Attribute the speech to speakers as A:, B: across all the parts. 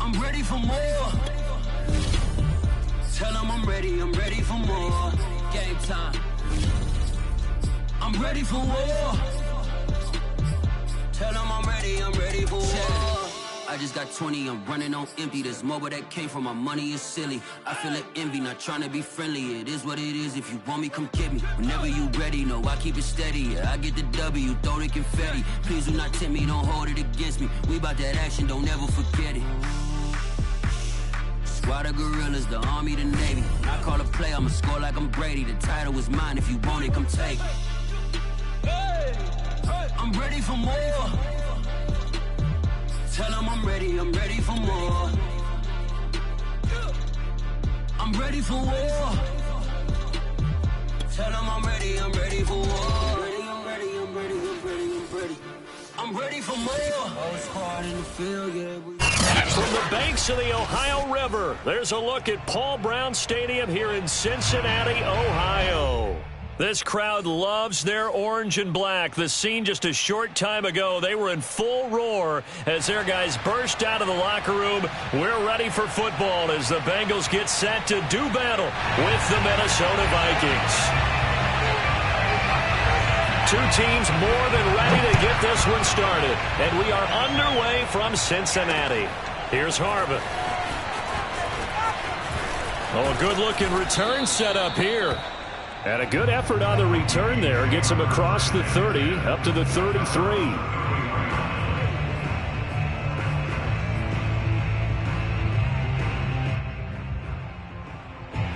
A: I'm ready for more. Tell them I'm ready for more. Game time. I'm ready for war. Tell them I'm ready for war. I just got 20, I'm running on empty. This mobile that came from my money is silly. I feel like envy, not trying to be friendly. It is what it is, if you want me, come get me. Whenever you ready, no, I keep it steady. Yeah, I get the W, throw the confetti. Please do not tempt me, don't hold it against me. We about that action, don't ever forget it. Squad of gorillas, the army, the navy. When I call a play, I'ma score like I'm Brady. The title is mine, if you want it, come take it. I'm ready for more. Tell them I'm ready for more. I'm ready for war. Tell them I'm ready for war. I'm ready for more. Whole squad in the field, yeah.
B: From the banks of the Ohio River, there's a look at Paul Brown Stadium here in Cincinnati, Ohio. This crowd loves their orange and black. The scene just a short time ago, they were in full roar as their guys burst out of the locker room. We're ready for football as the Bengals get set to do battle with the Minnesota Vikings. Two teams more than ready to get this one started. And we are underway from Cincinnati. Here's Harvin. Oh, a good-looking return set up here. And a good effort on the return there. Gets him across the 30, up to the 33.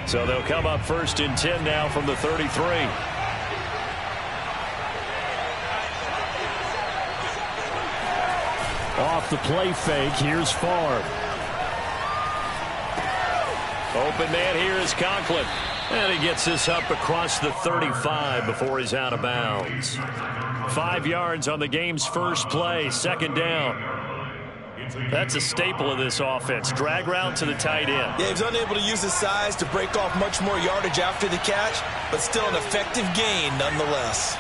B: So they'll come up first and 10 now from the 33. Off the play fake, here's Favre. Open man here is Conklin. And he gets this up across the 35 before he's out of bounds. 5 yards on the game's first play, second down. That's a staple of this offense. Drag route to the tight end.
C: Yeah, he's unable to use his size to break off much more yardage after the catch, but still an effective gain nonetheless.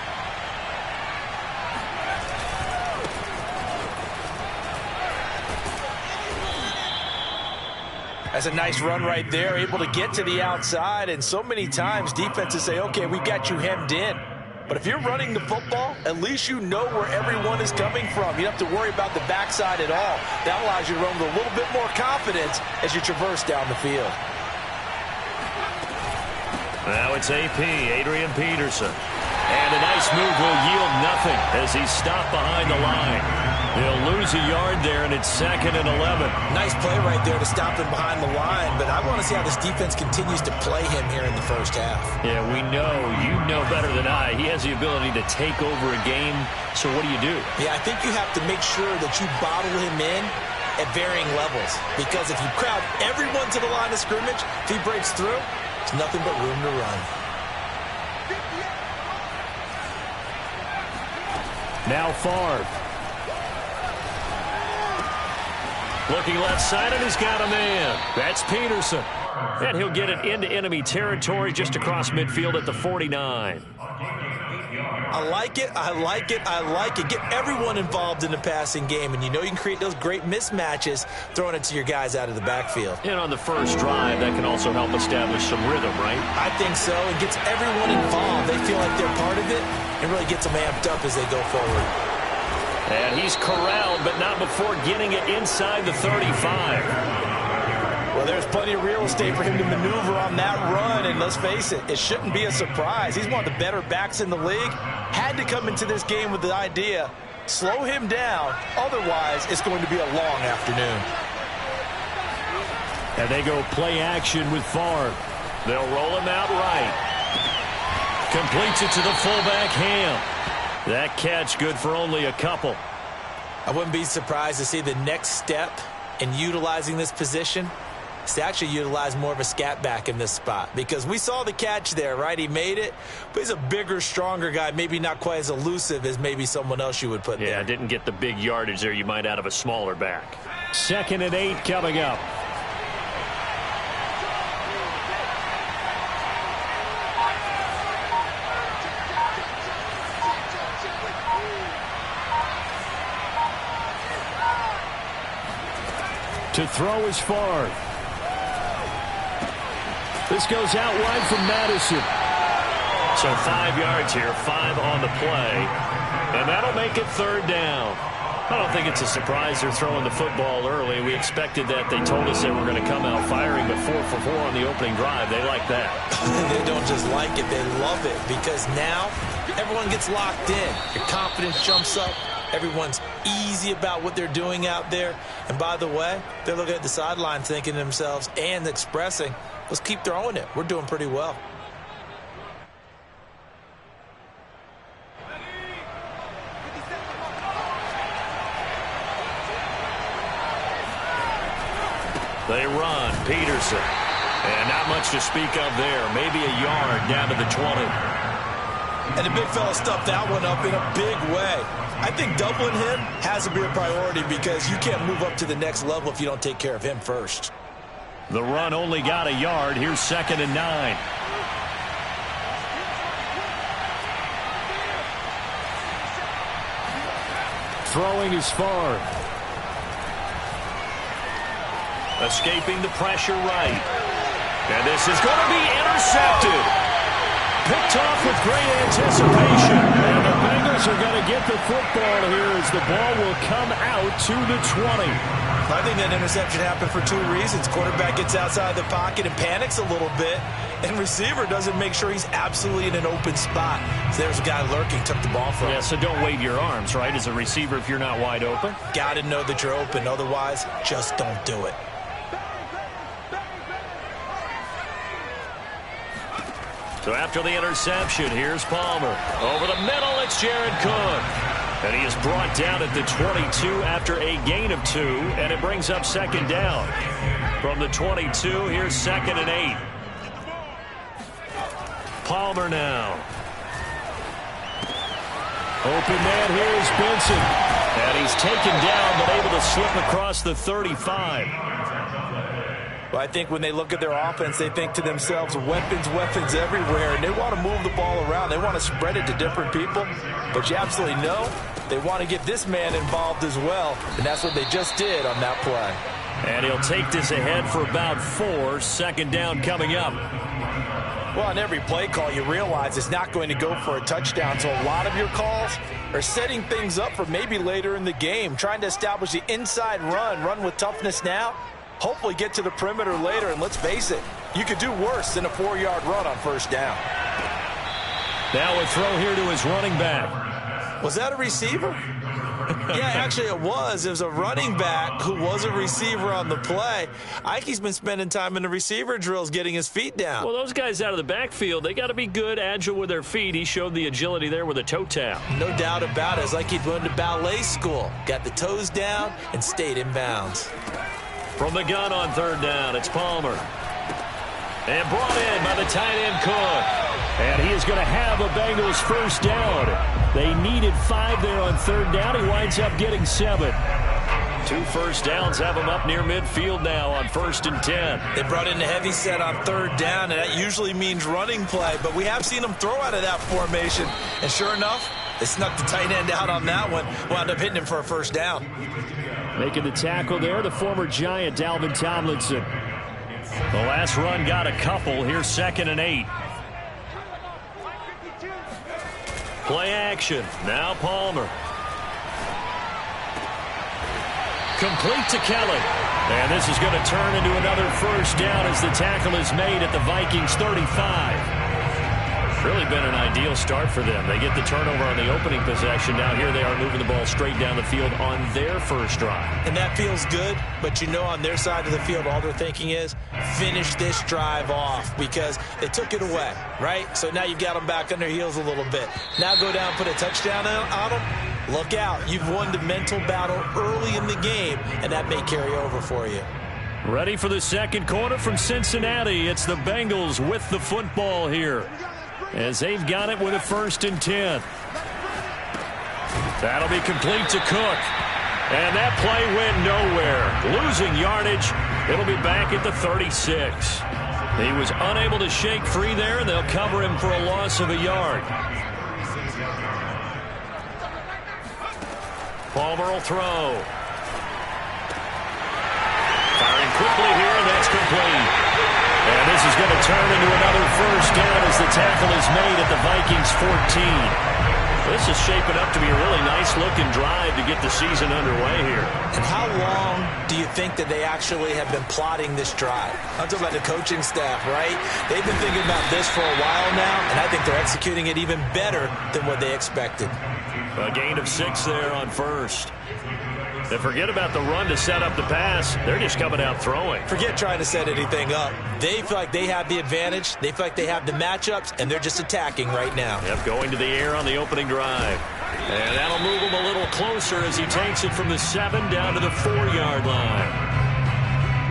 C: That's a nice run right there, able to get to the outside, and so many times defenses say, okay, we got you hemmed in. But if you're running the football, at least you know where everyone is coming from. You don't have to worry about the backside at all. That allows you to run with a little bit more confidence as you traverse down the field.
B: Now it's AP, Adrian Peterson. And a nice move will yield nothing as he's stopped behind the line. They'll lose a yard there, and it's 2nd and 11.
C: Nice play right there to stop him behind the line, but I want to see how this defense continues to play him here in the first half.
B: Yeah, we know. You know better than I. He has the ability to take over a game, so what do?
C: Yeah, I think you have to make sure that you bottle him in at varying levels, because if you crowd everyone to the line of scrimmage, if he breaks through, there's nothing but room to run.
B: Now Favre. Looking left side, and he's got a man. That's Peterson. And he'll get it into enemy territory just across midfield at the 49.
C: I like it, I like it, I like it. Get everyone involved in the passing game, and you know you can create those great mismatches throwing it to your guys out of the backfield.
B: And on the first drive, that can also help establish some rhythm, right?
C: I think so. It gets everyone involved. They feel like they're part of it, and really gets them amped up as they go forward.
B: And he's corralled, but not before getting it inside the 35.
C: Well, there's plenty of real estate for him to maneuver on that run, and let's face it, it shouldn't be a surprise. He's one of the better backs in the league. Had to come into this game with the idea, slow him down, otherwise it's going to be a long afternoon.
B: And they go play action with Favre. They'll roll him out right. Completes it to the fullback, Ham. That catch good for only a couple.
C: I wouldn't be surprised to see the next step in utilizing this position is to actually utilize more of a scat back in this spot, because we saw the catch there, right? He made it, but he's a bigger, stronger guy, maybe not quite as elusive as maybe someone else you would put there.
B: Yeah, didn't get the big yardage there you might out of a smaller back. 2nd and 8 coming up. To throw is Favre. This goes out wide from Madison. So 5 yards here, 5 on the play. And that'll make it 3rd down. I don't think it's a surprise they're throwing the football early. We expected that. They told us they were going to come out firing, but 4 for 4 on the opening drive. They like that.
C: They don't just like it, they love it, because now everyone gets locked in. Your confidence jumps up. Everyone's easy about what they're doing out there. And by the way, they're looking at the sideline thinking to themselves and expressing, let's keep throwing it. We're doing pretty well.
B: They run. Peterson. And not much to speak of there. Maybe a yard down to the 20.
C: And the big fella stuffed that one up in a big way. I think doubling him has to be a priority because you can't move up to the next level if you don't take care of him first.
B: The run only got a yard. Here's 2nd and 9. Throwing is Favre. Escaping the pressure right. And this is going to be intercepted. Picked off with great anticipation. And the Bengals are going to get the football here as the ball will come out to the 20.
C: I think that interception happened for 2 reasons. Quarterback gets outside the pocket and panics a little bit. And receiver doesn't make sure he's absolutely in an open spot. So there's a guy lurking, took the ball from him.
B: Yeah, so don't wave your arms, right, as a receiver if you're not wide open.
C: Got to know that you're open. Otherwise, just don't do it.
B: So after the interception, here's Palmer. Over the middle, it's Jared Cook. And he is brought down at the 22 after a gain of 2, and it brings up 2nd down. From the 22, here's 2nd and 8. Palmer now. Open man, here's Benson. And he's taken down, but able to slip across the 35.
C: Well, I think when they look at their offense, they think to themselves, weapons everywhere, and they want to move the ball around. They want to spread it to different people, but you absolutely know they want to get this man involved as well, and that's what they just did on that play.
B: And he'll take this ahead for about 4, 2nd down coming up.
C: Well, on every play call, you realize it's not going to go for a touchdown, so a lot of your calls are setting things up for maybe later in the game, trying to establish the inside run with toughness now. Hopefully get to the perimeter later, and let's face it, you could do worse than a 4-yard run on 1st down.
B: Now a throw here to his running back.
C: Was that a receiver? Yeah, actually it was. It was a running back who was a receiver on the play. Ike's been spending time in the receiver drills getting his feet down.
B: Well, those guys out of the backfield, they got to be good, agile with their feet. He showed the agility there with a toe tap.
C: No doubt about it. It's like he'd went to ballet school. Got the toes down and stayed in bounds.
B: From the gun on 3rd down, it's Palmer. And brought in by the tight end Cook. And he is going to have a Bengals 1st down. They needed 5 there on 3rd down. He winds up getting 7. 2 1st downs have him up near midfield now on 1st and 10.
C: They brought in the heavy set on 3rd down, and that usually means running play. But we have seen them throw out of that formation. And sure enough, they snuck the tight end out on that one. Wound up hitting him for a 1st down.
B: Making the tackle there, the former Giant, Dalvin Tomlinson. The last run got a couple. Here's 2nd and 8. Play action. Now Palmer. Complete to Kelly. And this is going to turn into another 1st down as the tackle is made at the Vikings 35. Really been an ideal start for them. They get the turnover on the opening possession. Now here they are moving the ball straight down the field on their 1st drive.
C: And that feels good, but you know on their side of the field all they're thinking is finish this drive off because they took it away, right? So now you've got them back on their heels a little bit. Now go down, put a touchdown on them. Look out. You've won the mental battle early in the game, and that may carry over for you.
B: Ready for the 2nd quarter from Cincinnati. It's the Bengals with the football here, as they've got it with a 1st and 10. That'll be complete to Cook. And that play went nowhere. Losing yardage. It'll be back at the 36. He was unable to shake free there, and they'll cover him for a loss of a yard. Palmer will throw. It's complete. And this is going to turn into another first down as the tackle is made at the Vikings 14. This is shaping up to be a really nice-looking drive to get the season underway here.
C: And how long do you think that they actually have been plotting this drive? I'm talking about the coaching staff, right? They've been thinking about this for a while now, and I think they're executing it even better than what they expected.
B: A gain of 6 there on first. They forget about the run to set up the pass. They're just coming out throwing.
C: Forget trying to set anything up. They feel like they have the advantage. They feel like they have the matchups, and they're just attacking right now.
B: Yep, going to the air on the opening drive. And that'll move him a little closer as he takes it from the 7 down to the 4-yard line.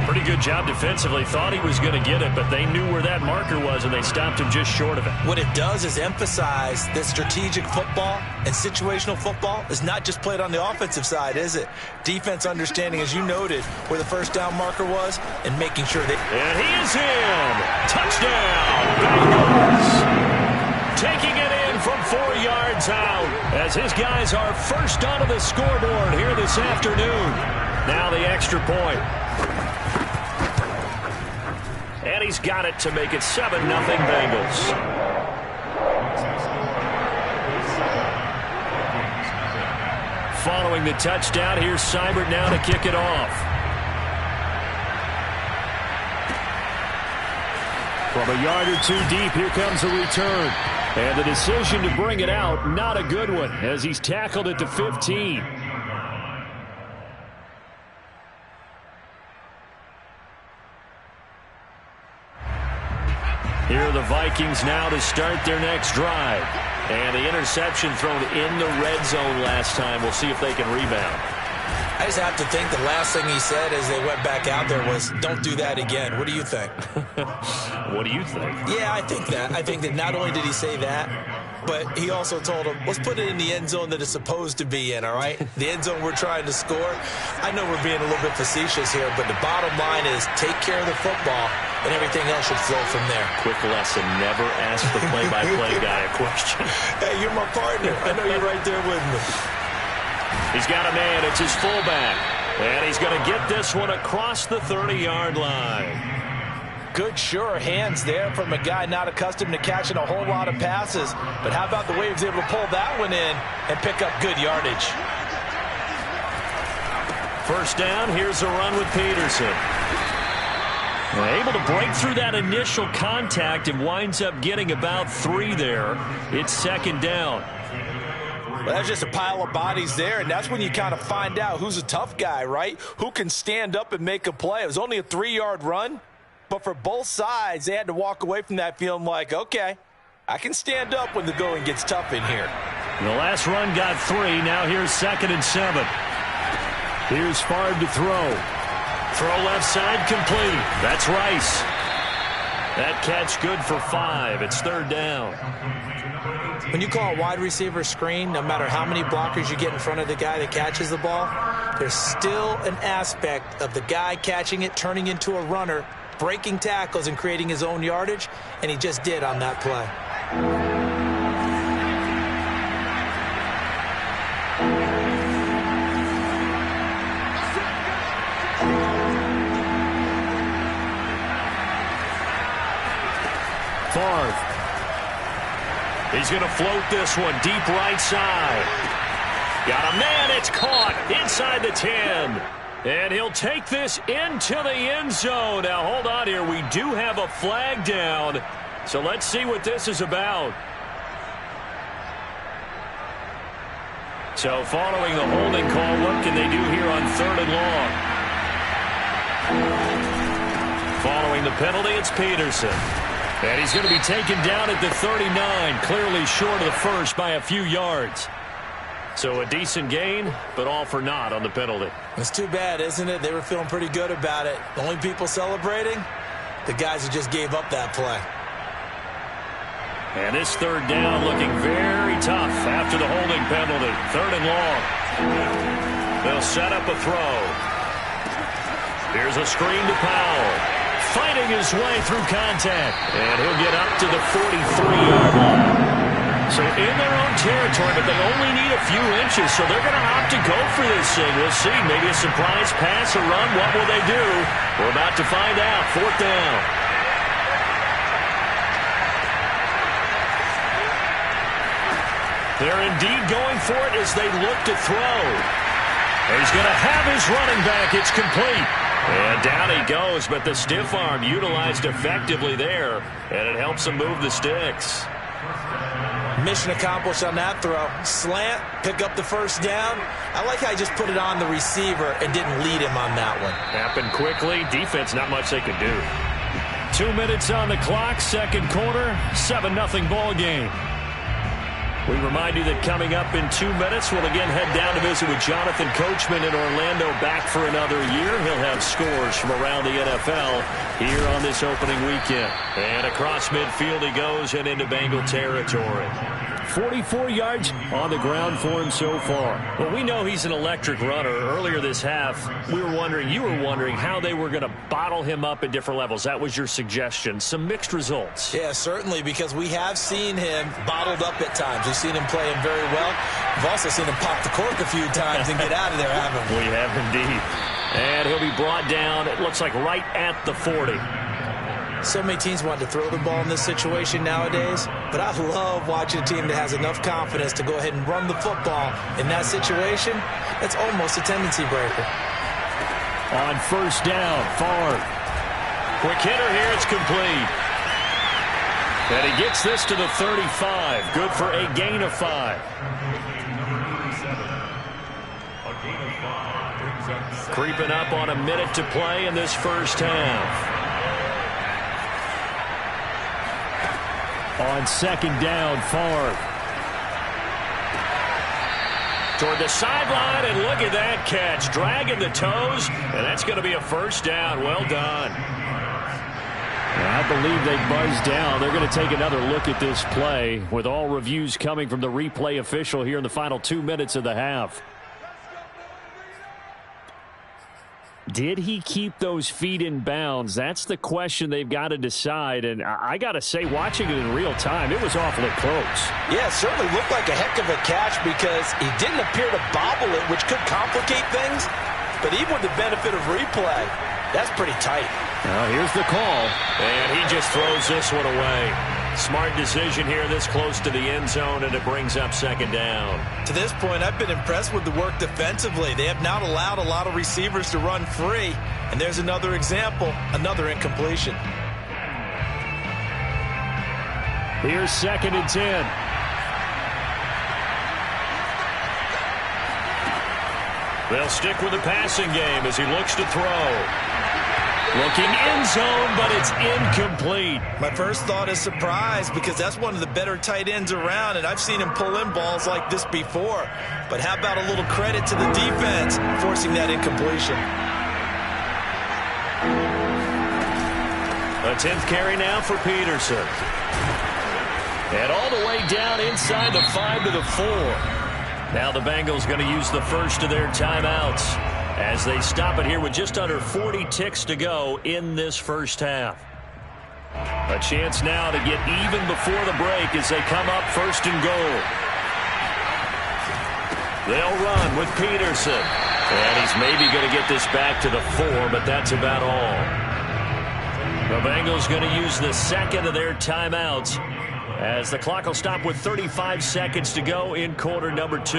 B: Pretty good job defensively. Thought he was going to get it, but they knew where that marker was, and they stopped him just short of it.
C: What it does is emphasize that strategic football and situational football is not just played on the offensive side, is it? Defense understanding, as you noted, where the first down marker was and making sure they...
B: And he is in! Touchdown! Bengals! Taking it in from 4 yards out as his guys are first onto the scoreboard here this afternoon. Now the extra point. And he's got it to make it 7-0 Bengals. Following the touchdown, here's Seibert now to kick it off. From a yard or 2 deep, here comes a return. And the decision to bring it out, not a good one, as he's tackled at the 15. Here are the Vikings now to start their next drive. And the interception thrown in the red zone last time. We'll see if they can rebound.
C: I just have to think the last thing he said as they went back out there was, don't do that again. What do you think?
B: What do you think?
C: Yeah, I think that. I think that not only did he say that, but he also told him, let's put it in the end zone that it's supposed to be in, all right? The end zone we're trying to score. I know we're being a little bit facetious here, but the bottom line is take care of the football, and everything else should flow from there.
B: Quick lesson, never ask the play-by-play guy a question.
C: Hey, you're my partner. I know you're right there with me.
B: He's got a man. It's his fullback. And he's going to get this one across the 30-yard line.
C: Good, sure hands there from a guy not accustomed to catching a whole lot of passes. But how about the way he was able to pull that one in and pick up good yardage?
B: First down, here's a run with Peterson. Able to break through that initial contact and winds up getting about 3 there. It's second down.
C: Well, that's just a pile of bodies there, and that's when you kind of find out who's a tough guy, right? Who can stand up and make a play. It was only a 3-yard run, but for both sides, they had to walk away from that feeling like, okay, I can stand up when the going gets tough in here.
B: The last run got 3. Now here's 2nd and 7. Here's Favre to throw. Throw left side complete. That's Rice. That catch good for 5. It's 3rd down.
C: When you call a wide receiver screen, no matter how many blockers you get in front of the guy that catches the ball, there's still an aspect of the guy catching it, turning into a runner, breaking tackles and creating his own yardage, and he just did on that play.
B: Favre. He's going to float this one deep right side. Got a man. It's caught inside the 10. And he'll take this into the end zone. Now, hold on here. We do have a flag down. So let's see what this is about. So following the holding call, what can they do here on 3rd and long? Following the penalty, it's Peterson. And he's going to be taken down at the 39, clearly short of the first by a few yards. So a decent gain, but all for naught on the penalty.
C: It's too bad, isn't it? They were feeling pretty good about it. The only people celebrating, the guys who just gave up that play.
B: And this 3rd down looking very tough after the holding penalty. 3rd and long. They'll set up a throw. Here's a screen to Powell. Fighting his way through contact. And he'll get up to the 43-yard line. So in their own territory, but they only need a few inches, so they're going to opt to go for this thing. We'll see. Maybe a surprise pass or run. What will they do? We're about to find out. 4th down. They're indeed going for it as they look to throw. He's going to have his running back. It's complete. And down he goes, but the stiff arm utilized effectively there, and it helps him move the sticks.
C: Mission accomplished on that throw. Slant, pick up the first down. I like how he just put it on the receiver and didn't lead him on that one.
B: Happened quickly. Defense, not much they could do. 2 minutes on the clock, second quarter, 7-0 ball game. We remind you that coming up in 2 minutes, we'll again head down to visit with Jonathan Coachman in Orlando, back for another year. He'll have scores from around the NFL here on this opening weekend. And across midfield he goes and into Bengal territory. 44 yards on the ground for him so far. Well, we know he's an electric runner. Earlier this half, you were wondering how they were going to bottle him up at different levels. That was your suggestion. Some mixed results.
C: Yeah, certainly, because we have seen him bottled up at times. We've seen him play him very well. We've also seen him pop the cork a few times and get out of there, haven't we?
B: We have indeed. And he'll be brought down, it looks like, right at the 40.
C: So many teams want to throw the ball in this situation nowadays, but I love watching a team that has enough confidence to go ahead and run the football in that situation. That's almost a tendency breaker.
B: On first down, Favre. Quick hitter here, it's complete. And he gets this to the 35. Good for a gain of 5. Creeping up on a minute to play in this first half. On second down, Favre. Toward the sideline, and look at that catch. Dragging the toes, and that's going to be a first down. Well done. I believe they buzzed down. They're going to take another look at this play with all reviews coming from the replay official here in the final 2 minutes of the half. Did he keep those feet in bounds? That's the question they've got to decide. And I got to say, watching it in real time, it was awfully close.
C: Yeah, it certainly looked like a heck of a catch because he didn't appear to bobble it, which could complicate things. But even with the benefit of replay, that's pretty tight.
B: Now here's the call. And he just throws this one away. Smart decision here this close to the end zone, and it brings up second down.
C: To this point, I've been impressed with the work defensively. They have not allowed a lot of receivers to run free. And there's another example, another incompletion.
B: Here's 2nd and 10. They'll stick with the passing game as he looks to throw. Looking end zone, but it's incomplete.
C: My first thought is surprise because that's one of the better tight ends around, and I've seen him pull in balls like this before. But how about a little credit to the defense forcing that incompletion?
B: A 10th carry now for Peterson. And all the way down inside the 5 to the 4. Now the Bengals going to use the first of their timeouts as they stop it here with just under 40 ticks to go in this first half. A chance now to get even before the break as they come up 1st and goal. They'll run with Peterson. And he's maybe going to get this back to the 4, but that's about all. The Bengals going to use the second of their timeouts as the clock will stop with 35 seconds to go in quarter number 2.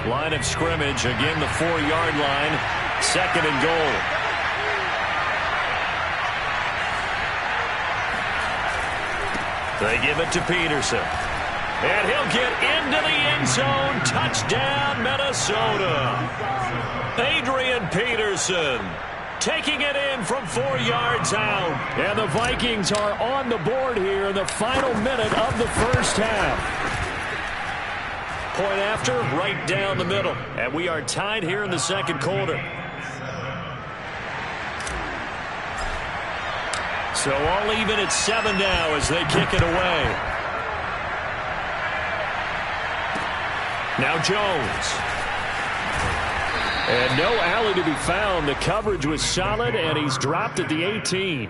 B: Line of scrimmage, again the 4-yard line, 2nd and goal. They give it to Peterson. And he'll get into the end zone. Touchdown, Minnesota. Adrian Peterson taking it in from 4 yards out. And the Vikings are on the board here in the final minute of the first half. Point after, right down the middle. And we are tied here in the second quarter. So all even at 7 now as they kick it away. Now Jones. And no alley to be found. The coverage was solid, and he's dropped at the 18.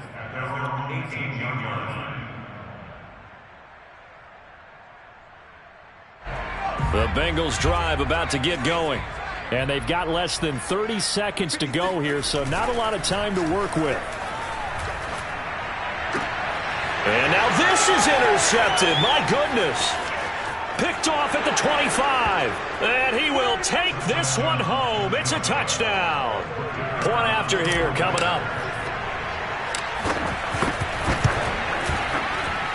B: The Bengals drive about to get going. And they've got less than 30 seconds to go here, so not a lot of time to work with. And now this is intercepted. My goodness. Picked off at the 25. And he will take this one home. It's a touchdown. Point after here coming up.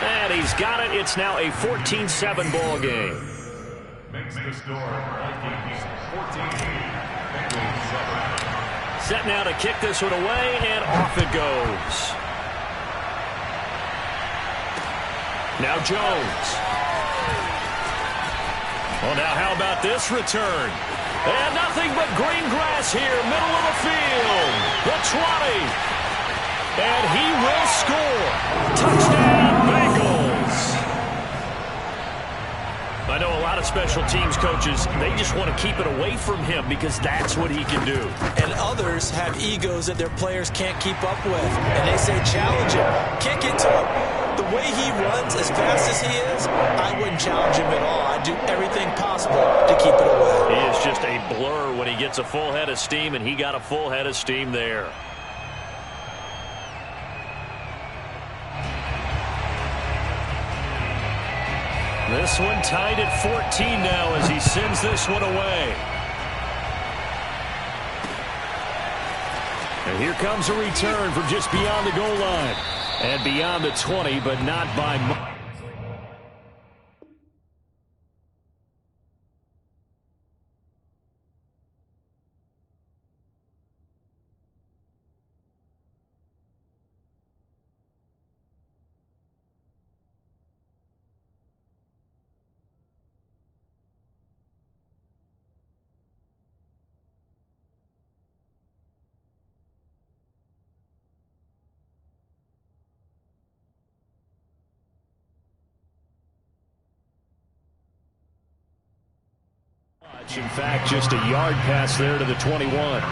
B: And he's got it. It's now a 14-7 ball game.
D: Makes the score 14-7.
B: Set now to kick this one away, and off it goes. Now Jones. Well, now how about this return? And nothing but green grass here, middle of the field. The 20. And he will score. Touchdown, Bengals. I know a lot of special teams coaches, they just want to keep it away from him because that's what he can do.
C: And others have egos that their players can't keep up with. And they say challenge him, kick it to him. The way he runs as fast as he is, I wouldn't challenge him at all. I'd do everything possible to keep it away.
B: He is just a blur when he gets a full head of steam, and he got a full head of steam there. This one tied at 14 now as he sends this one away. And here comes a return from just beyond the goal line. And beyond the 20, but not by much. In fact, just a yard pass there to the 21.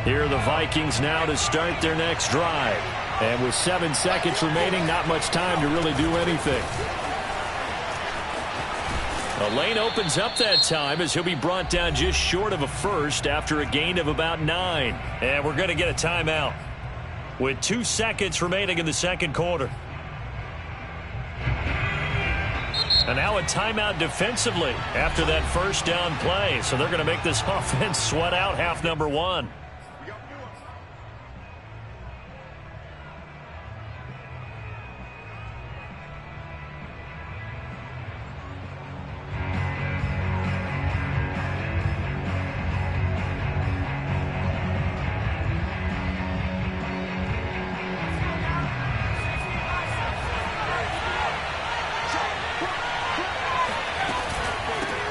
B: Here are the Vikings now to start their next drive. And with 7 seconds remaining, not much time to really do anything. The lane opens up that time as he'll be brought down just short of a first after a gain of about 9. And we're going to get a timeout with 2 seconds remaining in the second quarter. And now a timeout defensively after that first down play. So they're going to make this offense sweat out half number 1.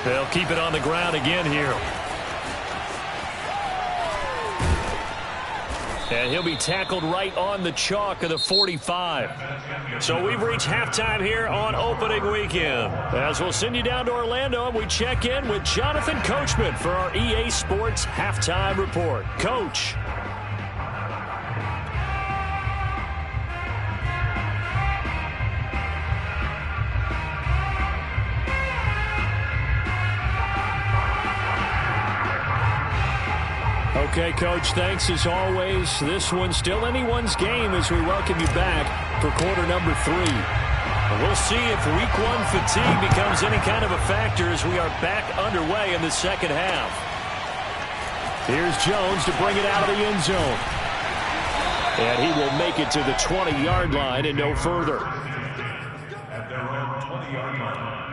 B: They'll keep it on the ground again here. And he'll be tackled right on the chalk of the 45. So we've reached halftime here on opening weekend. As we'll send you down to Orlando, and we check in with Jonathan Coachman for our EA Sports Halftime Report. Coach. Okay, Coach, thanks as always. This one's still anyone's game as we welcome you back for quarter number 3. And we'll see if week 1 fatigue becomes any kind of a factor as we are back underway in the second half. Here's Jones to bring it out of the end zone. And he will make it to the 20-yard line and no further.
D: At their own 20-yard line.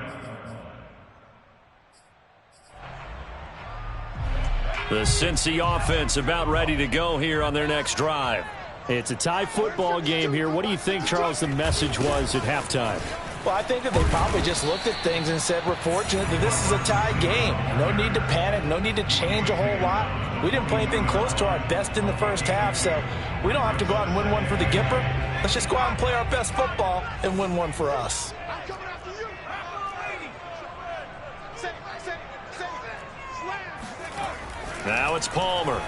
B: The Cincy offense about ready to go here on their next drive. It's a tie football game here. What do you think, Charles, the message was at halftime?
C: Well, I think that they probably just looked at things and said, we're fortunate that this is a tie game. No need to panic, no need to change a whole lot. We didn't play anything close to our best in the first half, so we don't have to go out and win one for the Gipper. Let's just go out and play our best football and win one for us.
B: Now it's Palmer.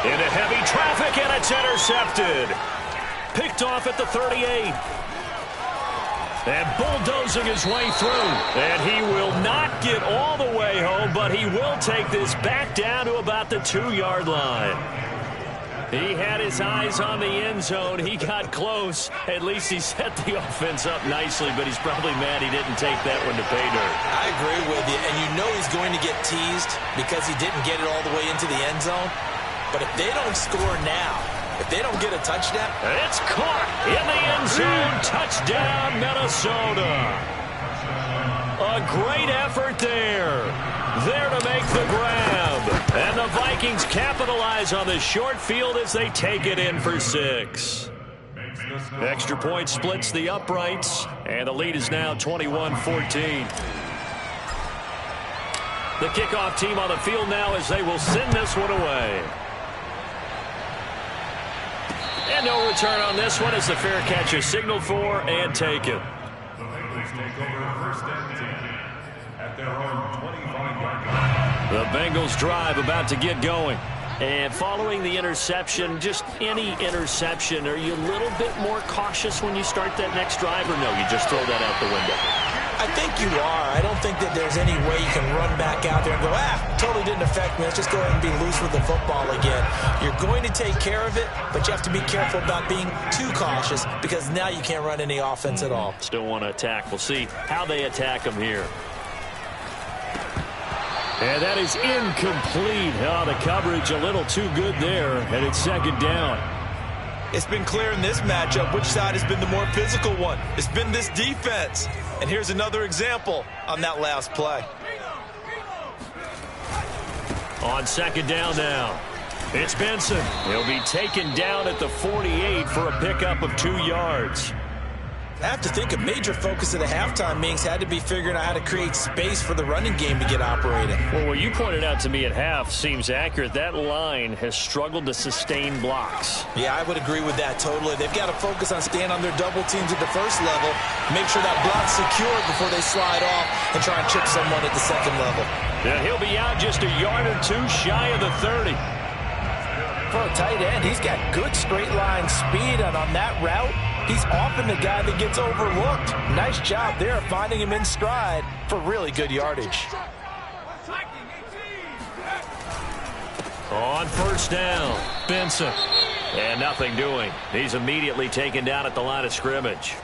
B: Into heavy traffic, and it's intercepted. Picked off at the 38. And bulldozing his way through. And he will not get all the way home, but he will take this back down to about the 2-yard line. He had his eyes on the end zone. He got close. At least he set the offense up nicely, but he's probably mad he didn't take that one to pay dirt.
C: I agree with you, and you know he's going to get teased because he didn't get it all the way into the end zone. But if they don't score now, if they don't get a touchdown,
B: it's caught in the end zone. Touchdown, Minnesota. A great effort there. There to make the grab. And the Vikings capitalize on the short field as they take it in for 6. Extra point splits the uprights, and the lead is now 21-14. The kickoff team on the field now as they will send this one away. And no return on this one as the fair catch is signaled for and taken.
D: The Bengals take over first and 10 at their own 25-yard line.
B: The Bengals drive about to get going. And following the interception, just any interception, are you a little bit more cautious when you start that next drive, or no, you just throw that out the window?
C: I think you are. I don't think that there's any way you can run back out there and go, totally didn't affect me. Let's just go ahead and be loose with the football again. You're going to take care of it, but you have to be careful about being too cautious because now you can't run any offense at all.
B: Still want to attack. We'll see how they attack them here. And that is incomplete. Oh, the coverage a little too good there, and it's second down.
C: It's been clear in this matchup which side has been the more physical one. It's been this defense. And here's another example on that last play.
B: On second down now, it's Benson. He'll be taken down at the 48 for a pickup of 2 yards.
C: I have to think a major focus of the halftime meetings had to be figuring out how to create space for the running game to get operating.
B: Well, what you pointed out to me at half seems accurate. That line has struggled to sustain blocks.
C: Yeah, I would agree with that totally. They've got to focus on staying on their double teams at the first level, make sure that block's secured before they slide off and try and chip someone at the second level.
B: And he'll be out just a yard or two shy of the 30.
C: For a tight end, he's got good straight line speed, and on that route, he's often the guy that gets overlooked. Nice job there finding him in stride for really good yardage.
B: On first down, Benson. And nothing doing. He's immediately taken down at the line of scrimmage.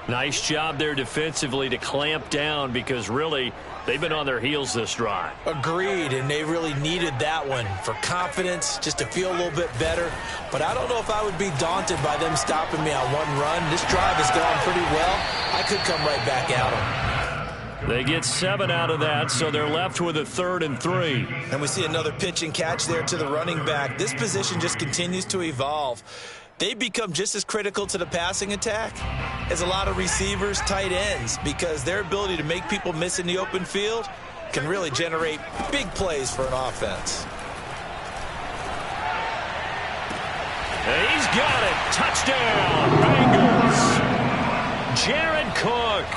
B: Nice job there defensively to clamp down because really they've been on their heels this drive.
C: Agreed, and they really needed that one for confidence, just to feel a little bit better. But I don't know if I would be daunted by them stopping me on one run. This drive has gone pretty well. I could come right back at them.
B: They get 7 out of that, so they're left with a 3rd and 3.
C: And we see another pitch and catch there to the running back. This position just continues to evolve. They become just as critical to the passing attack as a lot of receivers, tight ends, because their ability to make people miss in the open field can really generate big plays for an offense.
B: And he's got it. Touchdown, Bengals. Jared Cook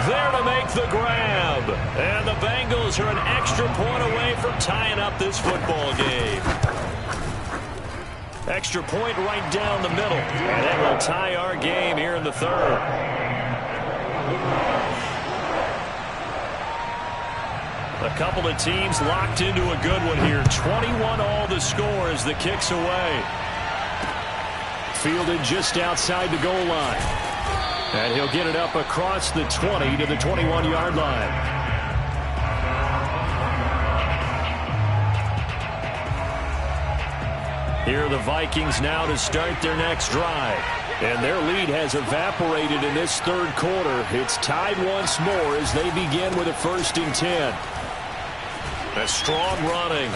B: there to make the grab. And the Bengals are an extra point away from tying up this football game. Extra point right down the middle. And that will tie our game here in the 3rd. A couple of teams locked into a good one here. 21 all the score as the kick's away. Fielded just outside the goal line. And he'll get it up across the 20 to the 21-yard line. Here are the Vikings now to start their next drive. And their lead has evaporated in this 3rd quarter. It's tied once more as they begin with a 1st and 10. A strong running.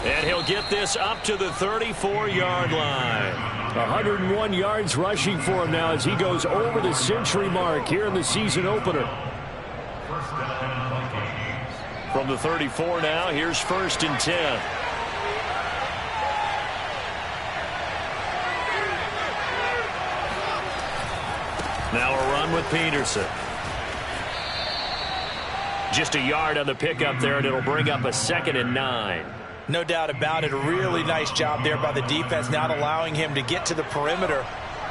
B: And he'll get this up to the 34-yard line. 101 yards rushing for him now as he goes over the century mark here in the season opener. From the 34 now, here's 1st and 10. Now a run with Peterson. Just a yard on the pickup there, and it'll bring up a 2nd and 9.
C: No doubt about it. A really nice job there by the defense, not allowing him to get to the perimeter.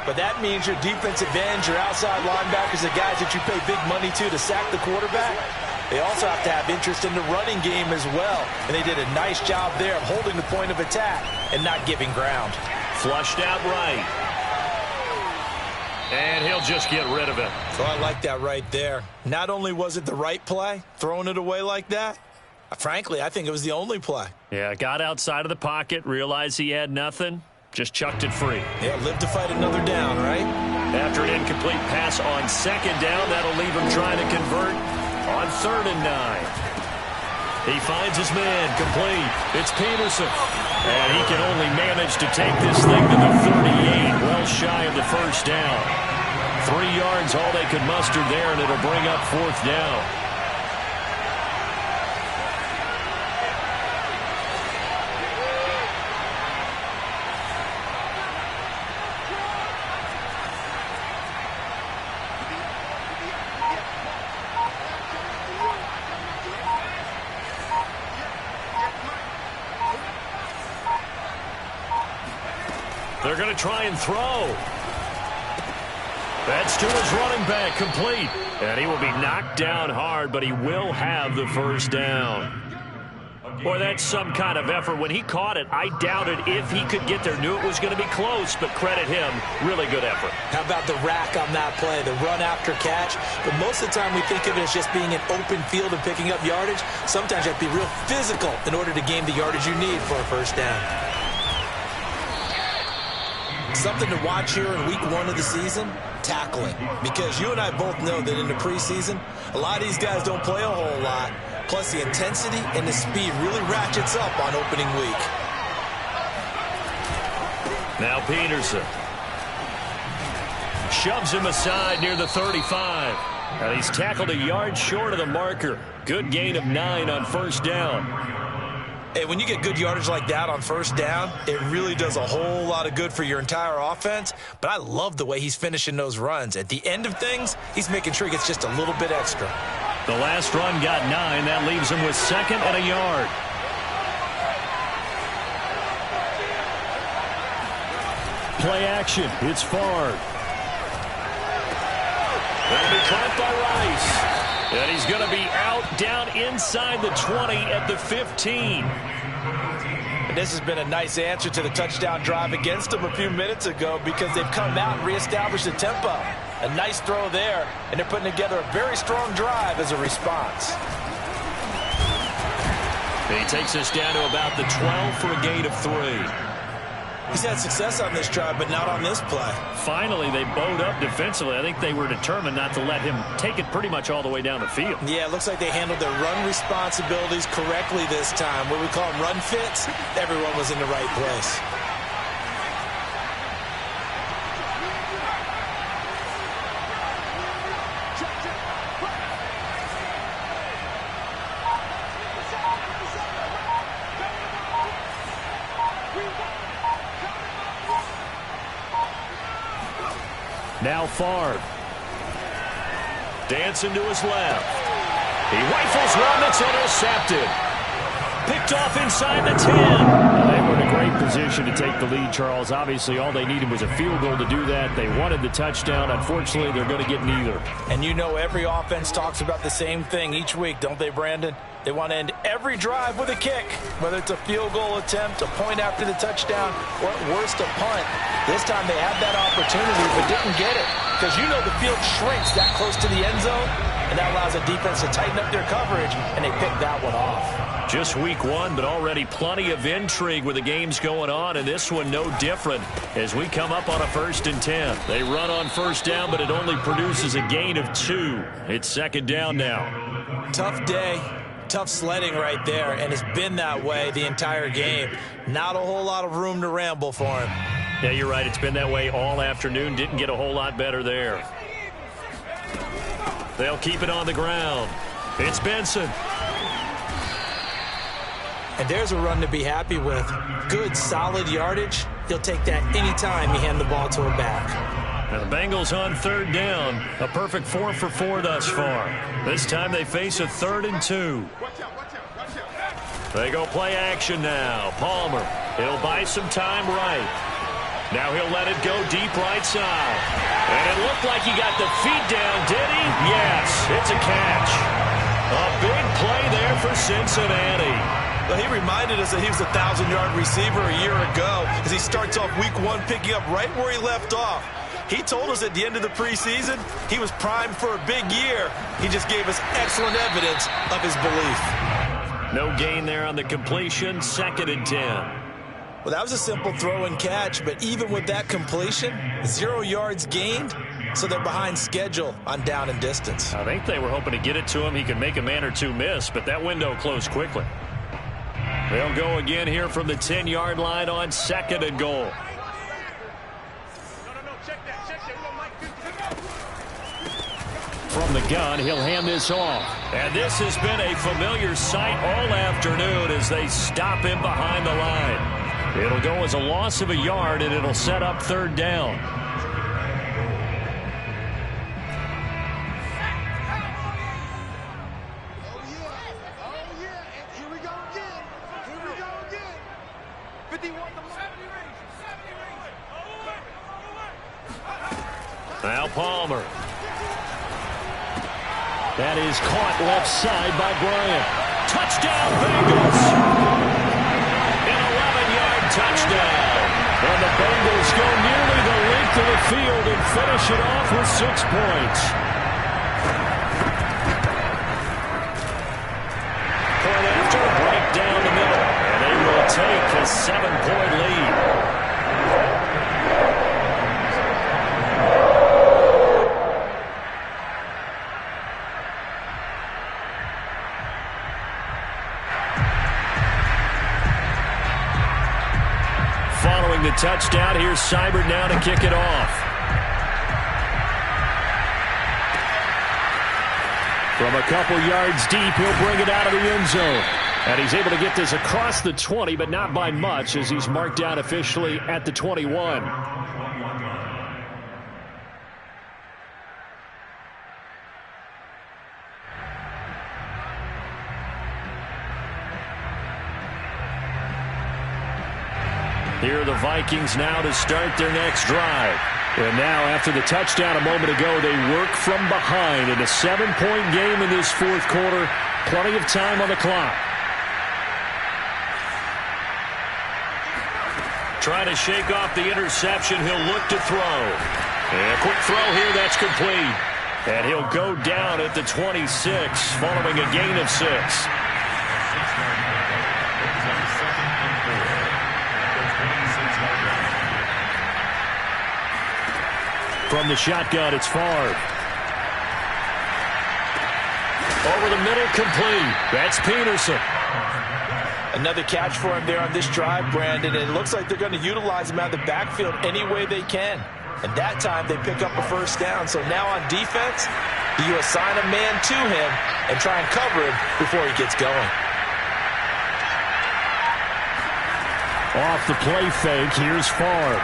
C: But that means your defensive ends, your outside linebackers, the guys that you pay big money to sack the quarterback, they also have to have interest in the running game as well. And they did a nice job there of holding the point of attack and not giving ground.
B: Flushed out right. And he'll just get rid of it.
C: So I like that right there. Not only was it the right play, throwing it away like that, frankly, I think it was the only play.
B: Yeah, got outside of the pocket, realized he had nothing, just chucked it free.
C: Yeah, live to fight another down, right?
B: After an incomplete pass on 2nd down, that'll leave him trying to convert on 3rd and 9. He finds his man, complete. It's Peterson. And he can only manage to take this thing to the 38, well shy of the 1st down. 3 yards, all they could muster there, and it'll bring up 4th down. They're going to try and throw. That's to his running back, complete. And he will be knocked down hard, but he will have the 1st down. Boy, that's some kind of effort. When he caught it, I doubted if he could get there. Knew it was going to be close, but credit him. Really good effort.
C: How about the rack on that play, the run after catch? But most of the time we think of it as just being an open field and picking up yardage. Sometimes you have to be real physical in order to gain the yardage you need for a 1st down. Something to watch here in week 1 of the season, tackling. Because you and I both know that in the preseason, a lot of these guys don't play a whole lot. Plus the intensity and the speed really ratchets up on opening week.
B: Now Peterson. Shoves him aside near the 35. And he's tackled a yard short of the marker. Good gain of 9 on 1st down.
C: Hey, when you get good yardage like that on 1st down, it really does a whole lot of good for your entire offense. But I love the way he's finishing those runs. At the end of things, he's making sure he gets just a little bit extra.
B: The last run got 9. That leaves him with 2nd and a yard. Play action. It's Favre. That'll be caught by Rice. And he's going to be out down inside the 20 at the 15.
C: And this has been a nice answer to the touchdown drive against them a few minutes ago because they've come out and reestablished the tempo. A nice throw there, and they're putting together a very strong drive as a response.
B: He takes us down to about the 12 for a gain of 3.
C: He's had success on this drive, but not on this play.
B: Finally, they bowed up defensively. I think they were determined not to let him take it pretty much all the way down the field.
C: Yeah, it looks like they handled their run responsibilities correctly this time. What we call them run fits, everyone was in the right place.
B: Now Favre. Dancing to his left. He rifles one that's intercepted. Picked off inside the 10. They were in a great position to take the lead, Charles. Obviously, all they needed was a field goal to do that. They wanted the touchdown. Unfortunately, they're going to get neither.
C: And you know every offense talks about the same thing each week, don't they, Brandon? They want to end every drive with a kick, whether it's a field goal attempt, a point after the touchdown, or at worst, a punt. This time they had that opportunity but didn't get it because you know the field shrinks that close to the end zone, and that allows the defense to tighten up their coverage, and they picked that one off.
B: Just week 1, but already plenty of intrigue with the games going on, and this one no different as we come up on a 1st and 10. They run on 1st down, but it only produces a gain of 2. It's 2nd down now.
C: Tough day. Tough sledding right there, and it's been that way the entire game. Not a whole lot of room to ramble for him.
B: Yeah, you're right. It's been that way all afternoon. Didn't get a whole lot better there. They'll keep it on the ground. It's Benson.
C: And there's a run to be happy with. Good, solid yardage. He'll take that anytime you hand the ball to a back.
B: Now the Bengals on third down. A perfect 4 for 4 thus far. This time they face a 3rd and 2. They go play action now. Palmer. He'll buy some time right. Now he'll let it go deep right side. And it looked like he got the feet down, did he? Yes, it's a catch. A big play there for Cincinnati.
C: Well, he reminded us that he was a 1,000-yard receiver a year ago as he starts off week 1 picking up right where he left off. He told us at the end of the preseason he was primed for a big year. He just gave us excellent evidence of his belief.
B: No gain there on the completion, 2nd and 10.
C: Well, that was a simple throw and catch, but even with that completion, 0 yards gained, so they're behind schedule on down and distance.
B: I think they were hoping to get it to him. He could make a man or two miss, but that window closed quickly. They'll go again here from the 10-yard line on 2nd and goal. From the gun, he'll hand this off. And this has been a familiar sight all afternoon as they stop him behind the line. It'll go as a loss of a yard, and it'll set up 3rd down. Now Palmer. That is caught left side by Bryant. Touchdown, Bengals! An 11-yard touchdown. And the Bengals go nearly the length of the field and finish it off with 6 points. Point after, break down the middle. And they will take a 7-point lead. Following the touchdown, here's Seibert now to kick it off. From a couple yards deep, he'll bring it out of the end zone. And he's able to get this across the 20, but not by much as he's marked down officially at the 21. Here are the Vikings now to start their next drive. And now, after the touchdown a moment ago, they work from behind in a 7-point game in this 4th quarter. Plenty of time on the clock. Trying to shake off the interception. He'll look to throw. And a quick throw here, that's complete. And he'll go down at the 26 following a gain of 6. From the shotgun, it's Favre. Over the middle, complete. That's Peterson.
C: Another catch for him there on this drive, Brandon. And it looks like they're going to utilize him out of the backfield any way they can. And that time, they pick up a 1st down. So now on defense, you assign a man to him and try and cover him before he gets going.
B: Off the play fake, here's Favre.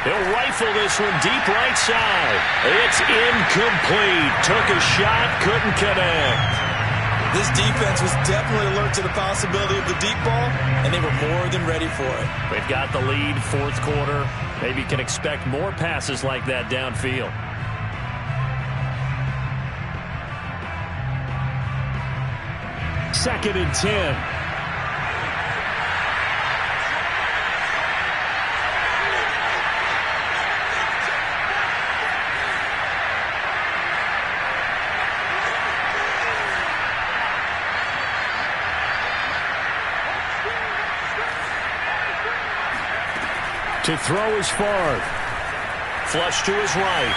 B: He'll rifle this one deep right side. It's incomplete. Took a shot, couldn't connect.
C: This defense was definitely alert to the possibility of the deep ball, and they were more than ready for it.
B: They've got the lead, 4th quarter. Maybe can expect more passes like that downfield. Second and 10. To throw is Favre. Flush to his right.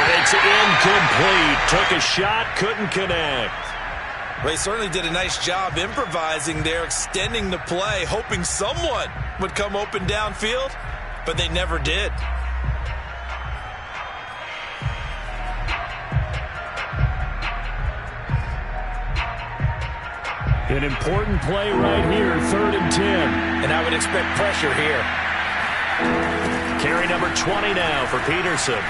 B: And it's incomplete. Took a shot, couldn't connect.
C: Well, he certainly did a nice job improvising there, extending the play, hoping someone would come open downfield, but they never did.
B: An important play right here, 3rd and 10.
C: And I would expect pressure here.
B: Carry number 20 now for Peterson.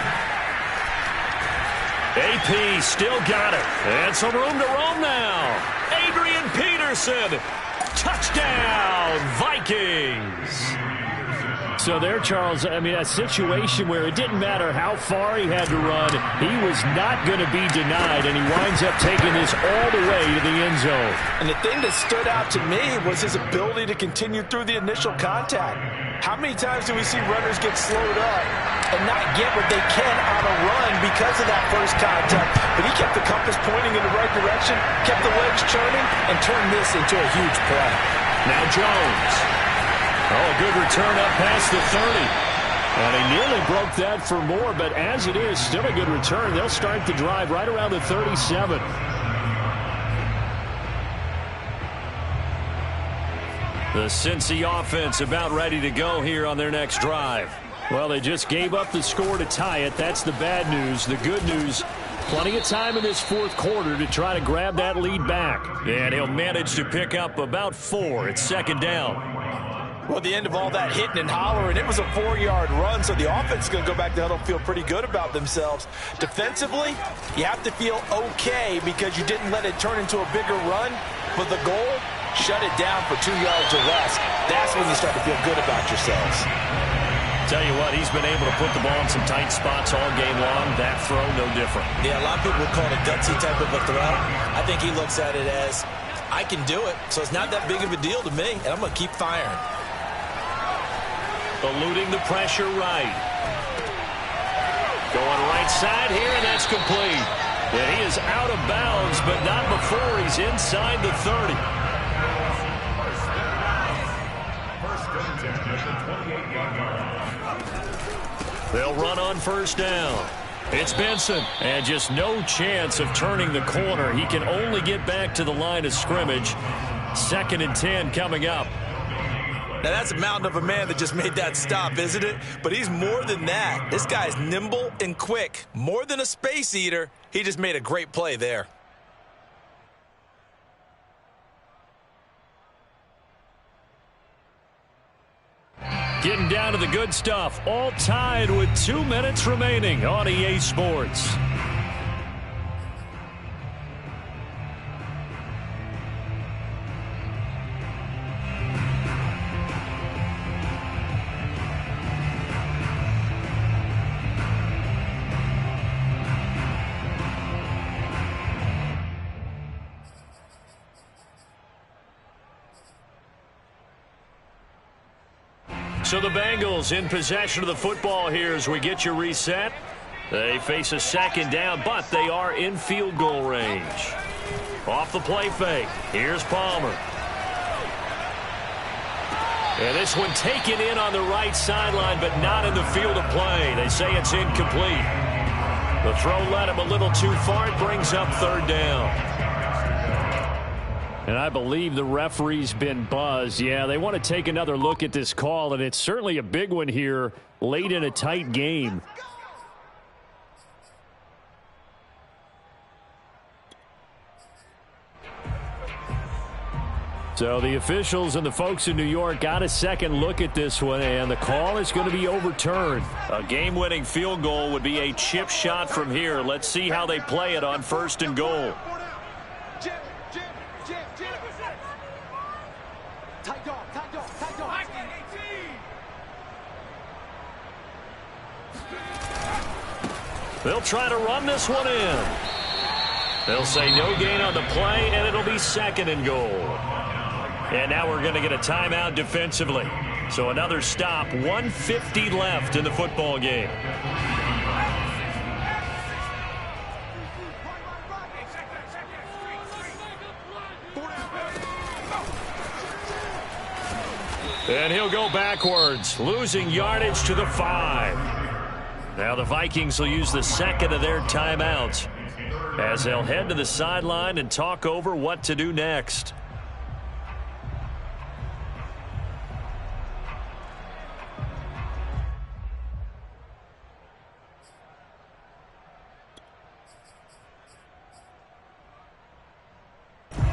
B: AP still got it. And some room to roam now. Adrian Peterson. Touchdown, Vikings. So there, Charles, I mean, a situation where it didn't matter how far he had to run, he was not going to be denied, and he winds up taking this all the way to the end zone.
C: And the thing that stood out to me was his ability to continue through the initial contact. How many times do we see runners get slowed up and not get what they can on a run because of that first contact? But he kept the compass pointing in the right direction, kept the legs churning, and turned this into a huge play.
B: Now Jones. Oh, good return up past the 30. And he nearly broke that for more, but as it is, still a good return. They'll start the drive right around the 37. The Cincy offense about ready to go here on their next drive. Well, they just gave up the score to tie it. That's the bad news. The good news, plenty of time in this 4th quarter to try to grab that lead back. And he'll manage to pick up about 4. It's 2nd down.
C: Well, at the end of all that hitting and hollering, it was a 4-yard run, so the offense is going to go back to huddle, feel pretty good about themselves. Defensively, you have to feel okay because you didn't let it turn into a bigger run, but the goal, shut it down for 2 yards or less. That's when you start to feel good about yourselves.
B: Tell you what, he's been able to put the ball in some tight spots all game long. That throw, no different.
C: Yeah, a lot of people would call it a gutsy type of a throw. I think he looks at it as, I can do it, so it's not that big of a deal to me, and I'm going to keep firing.
B: Eluding the pressure right. Going right side here, and that's complete. Yeah, he is out of bounds, but not before he's inside the 30. They'll run on 1st down. It's Benson, and just no chance of turning the corner. He can only get back to the line of scrimmage. 2nd and 10 coming up.
C: Now, that's a mountain of a man that just made that stop, isn't it? But he's more than that. This guy's nimble and quick. More than a space eater, he just made a great play there.
B: Getting down to the good stuff. All tied with 2 minutes remaining on EA Sports. So the Bengals in possession of the football here as we get you reset. They face a 2nd down, but they are in field goal range. Off the play fake. Here's Palmer. And this one taken in on the right sideline, but not in the field of play. They say it's incomplete. The throw led him a little too far. It brings up 3rd down. And I believe the referee's been buzzed. Yeah, they want to take another look at this call, and it's certainly a big one here late in a tight game. So the officials and the folks in New York got a second look at this one, and the call is going to be overturned. A game-winning field goal would be a chip shot from here. Let's see how they play it on 1st and goal. They'll try to run this one in. They'll say no gain on the play, and it'll be 2nd and goal. And now we're going to get a timeout defensively. So another stop, 1:50 left in the football game. And he'll go backwards, losing yardage to the 5. Now the Vikings will use the second of their timeouts as they'll head to the sideline and talk over what to do next.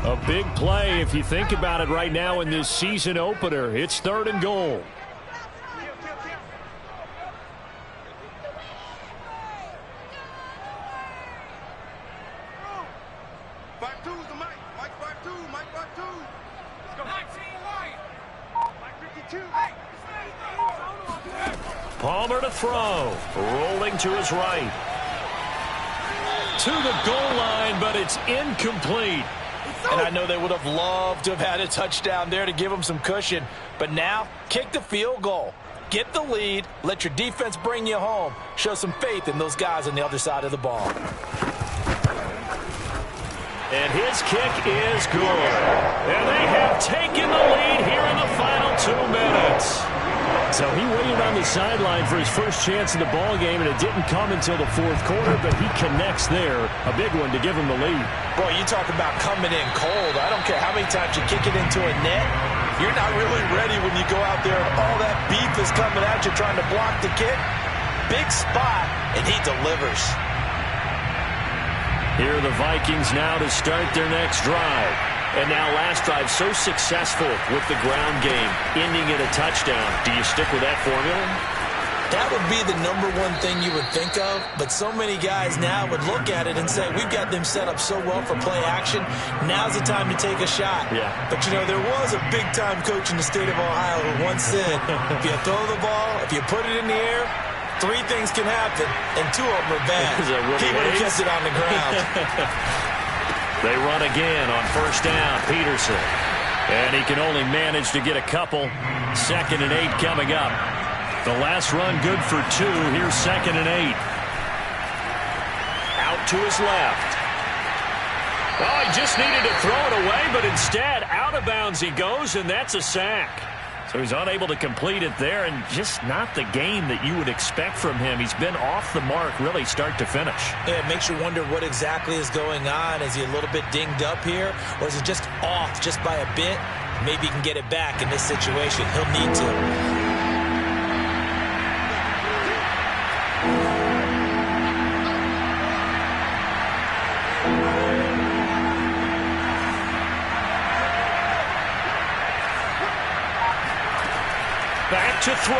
B: A big play if you think about it right now in this season opener. It's 3rd and goal. Palmer to throw. Rolling to his right. To the goal line, but it's incomplete.
C: And I know they would have loved to have had a touchdown there to give them some cushion. But now, kick the field goal. Get the lead. Let your defense bring you home. Show some faith in those guys on the other side of the ball.
B: And his kick is good. And they have taken the lead here in the final 2 minutes. So he waited on the sideline for his first chance in the ball game, and it didn't come until the 4th quarter, but he connects there. A big one to give him the lead.
C: Boy, you talk about coming in cold. I don't care how many times you kick it into a net. You're not really ready when you go out there and all that beef is coming at you trying to block the kick. Big spot, and he delivers.
B: Here are the Vikings now to start their next drive. And now last drive so successful with the ground game, ending in a touchdown. Do you stick with that formula?
C: That would be the #1 thing you would think of, but so many guys now would look at it and say, we've got them set up so well for play action, now's the time to take a shot.
B: Yeah.
C: But, you know, there was a big-time coach in the state of Ohio who once said, if you throw the ball, if you put it in the air, 3 things can happen, and 2 of them are bad. He would have kept it on the ground.
B: They run again on 1st down, Peterson. And he can only manage to get a couple. 2nd and 8 coming up. The last run good for 2. Here's 2nd and 8. Out to his left. Oh, he just needed to throw it away, but instead out of bounds he goes, and that's a sack. So he's unable to complete it there, and just not the game that you would expect from him. He's been off the mark really start to finish.
C: Yeah, it makes you wonder what exactly is going on. Is he a little bit dinged up here, or is it just off just by a bit? Maybe he can get it back in this situation. He'll need to.
B: Back to throw.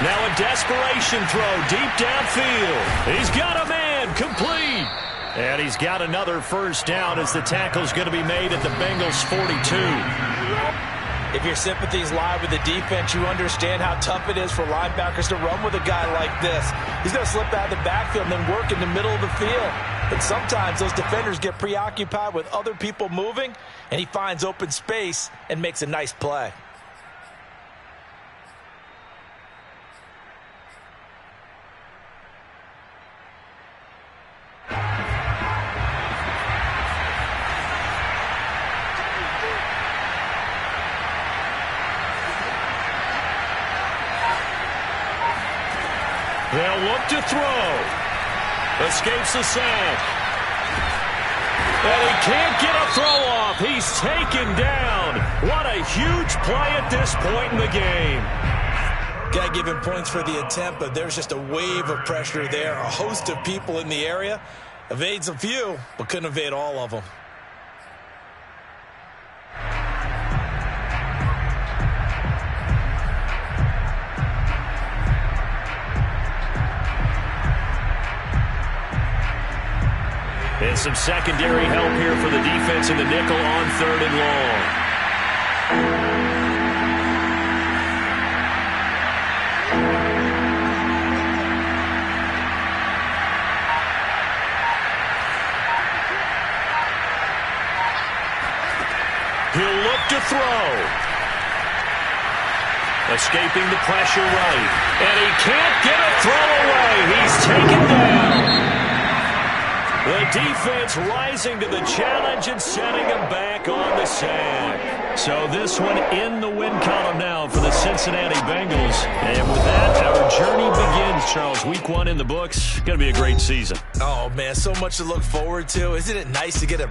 B: Now a desperation throw deep downfield. He's got a man, complete. And he's got another 1st down as the tackle's going to be made at the Bengals 42.
C: If your sympathies lie with the defense, you understand how tough it is for linebackers to run with a guy like this. He's going to slip out of the backfield and then work in the middle of the field. But sometimes those defenders get preoccupied with other people moving, and he finds open space and makes a nice play.
B: They'll look to throw. Escapes the sack. And he can't get a throw off. He's taken down. What a huge play at this point in the game.
C: Got to give him points for the attempt, but there's just a wave of pressure there. A host of people in the area. Evades a few, but couldn't evade all of them.
B: And some secondary help here for the defense in the nickel on 3rd and long. He'll look to throw. Escaping the pressure right. And he can't get a throw away. He's taken down. The defense rising to the challenge and setting him back on the sack. So this one in the win column now for the Cincinnati Bengals. And with that, our journey begins, Charles. Week 1 in the books. Going to be a great season.
C: Oh, man, so much to look forward to. Isn't it nice to get a